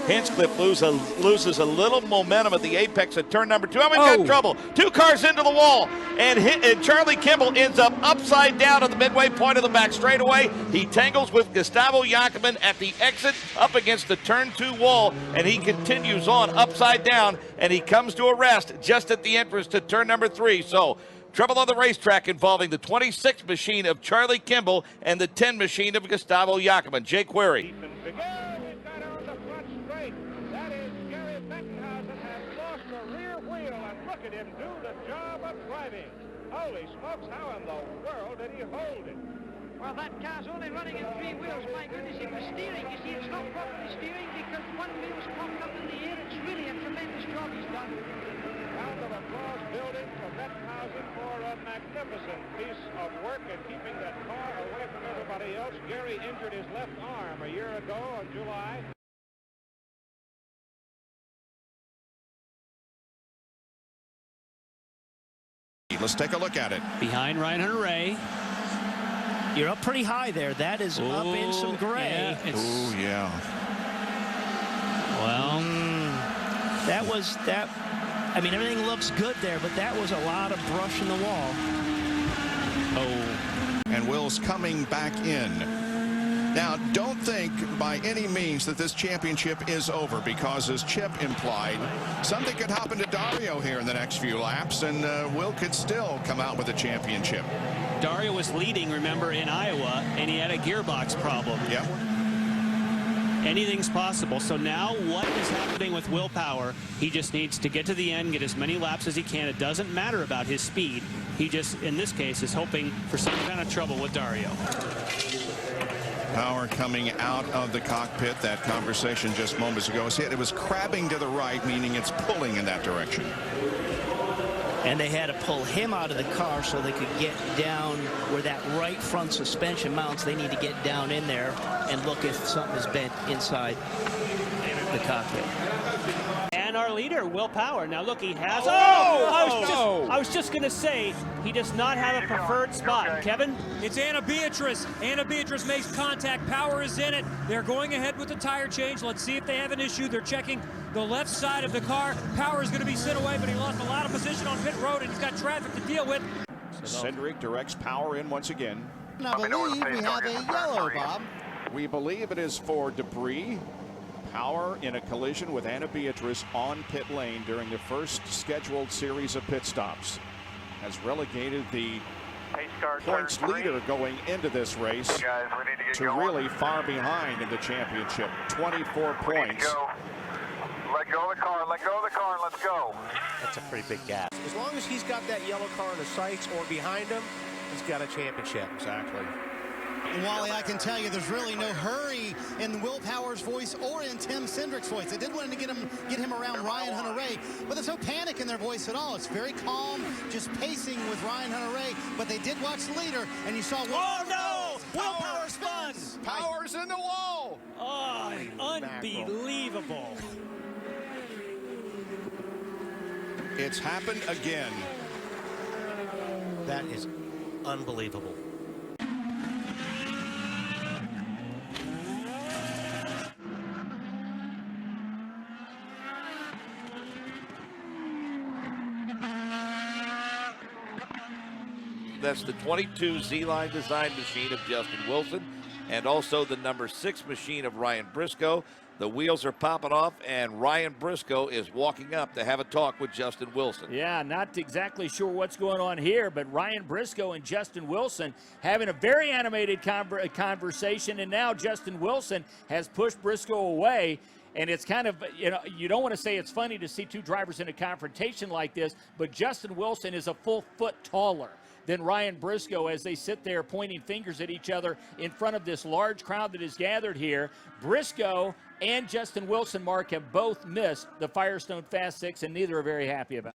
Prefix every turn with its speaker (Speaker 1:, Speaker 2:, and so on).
Speaker 1: Hinchcliffe loses a little momentum at the apex of turn number 2. And we've got trouble. 2 cars into the wall. And Charlie Kimball ends up upside down at the midway point of the back straightaway. He tangles with Gustavo Jacobin at the exit up against the turn 2 wall. And he continues on upside down. And he comes to a rest just at the entrance to turn number 3. So trouble on the racetrack involving the 26 machine of Charlie Kimball and the 10 machine of Gustavo Jacobin. Jay Query.
Speaker 2: Look at him do the job of driving. Holy smokes, how in the world did he hold it?
Speaker 3: Well, that car's only running in 3 wheels. My goodness, it was steering. You see, it's not properly steering because one wheel's popped up in the air. It's really a tremendous job he's done.
Speaker 2: Round of applause building for Bettenhausen for a magnificent piece of work in keeping that car away from everybody else. Gary injured his left arm a year ago in July.
Speaker 4: Let's take a look at it.
Speaker 5: Behind Ryan Hunter-Ray.
Speaker 6: You're up pretty high there. That is up in some gray.
Speaker 4: Oh, yeah.
Speaker 5: Well,
Speaker 6: that was that. I mean, everything looks good there, but that was a lot of brush in the wall.
Speaker 4: And Will's coming back in. Now, don't think by any means that this championship is over, because as Chip implied, something could happen to Dario here in the next few laps, and Will could still come out with a championship.
Speaker 5: Dario was leading, remember, in Iowa, and he had a gearbox problem.
Speaker 4: Yep.
Speaker 5: Anything's possible. So now what is happening with Will Power? He just needs to get to the end, get as many laps as he can. It doesn't matter about his speed. He just, in this case, is hoping for some kind of trouble with Dario.
Speaker 4: Power coming out of the cockpit. That conversation just moments ago was hit. It was crabbing to the right, meaning it's pulling in that direction.
Speaker 6: And they had to pull him out of the car so they could get down where that right front suspension mounts. They need to get down in there and look if something is bent inside the cockpit.
Speaker 5: And our leader, Will Power. Now look, he has. I was just going to say, he does not have a preferred spot. Kevin?
Speaker 7: It's Anna Beatrice. Anna Beatrice makes contact. Power is in it. They're going ahead with the tire change. Let's see if they have an issue. They're checking the left side of the car. Power is going to be sent away, but he lost a lot of position on pit road, and he's got traffic to deal with.
Speaker 4: Cindric directs Power in once again.
Speaker 8: I believe we have a yellow, Bob.
Speaker 4: We believe it is for debris. Power in a collision with Anna Beatrice on pit lane during the first scheduled series of pit stops has relegated the points leader going into this race to really far behind in the championship. 24 points.
Speaker 2: Let go of the car, let go of the car, let's go.
Speaker 9: That's a pretty big gap. As long as he's got that yellow car in the sights or behind him, he's got a championship.
Speaker 4: Exactly.
Speaker 8: Wally, I can tell you there's really no hurry in Will Power's voice or in Tim Cindric's voice. They did want to get him around Ryan Hunter-Ray, but there's no panic in their voice at all. It's very calm, just pacing with Ryan Hunter-Ray, but they did watch the leader, and you saw
Speaker 6: Will Power spun!
Speaker 4: Power's in the wall!
Speaker 5: Oh, unbelievable.
Speaker 4: It's happened again.
Speaker 9: That is unbelievable.
Speaker 1: That's the 22 Z-Line design machine of Justin Wilson, and also the number 6 machine of Ryan Briscoe. The wheels are popping off, and Ryan Briscoe is walking up to have a talk with Justin Wilson.
Speaker 10: Yeah, not exactly sure what's going on here, but Ryan Briscoe and Justin Wilson having a very animated conversation, and now Justin Wilson has pushed Briscoe away. And it's kind of, you don't want to say it's funny to see 2 drivers in a confrontation like this, but Justin Wilson is a full foot taller than Ryan Briscoe as they sit there pointing fingers at each other in front of this large crowd that is gathered here. Briscoe and Justin Wilson, Mark, have both missed the Firestone Fast 6, and neither are very happy about it.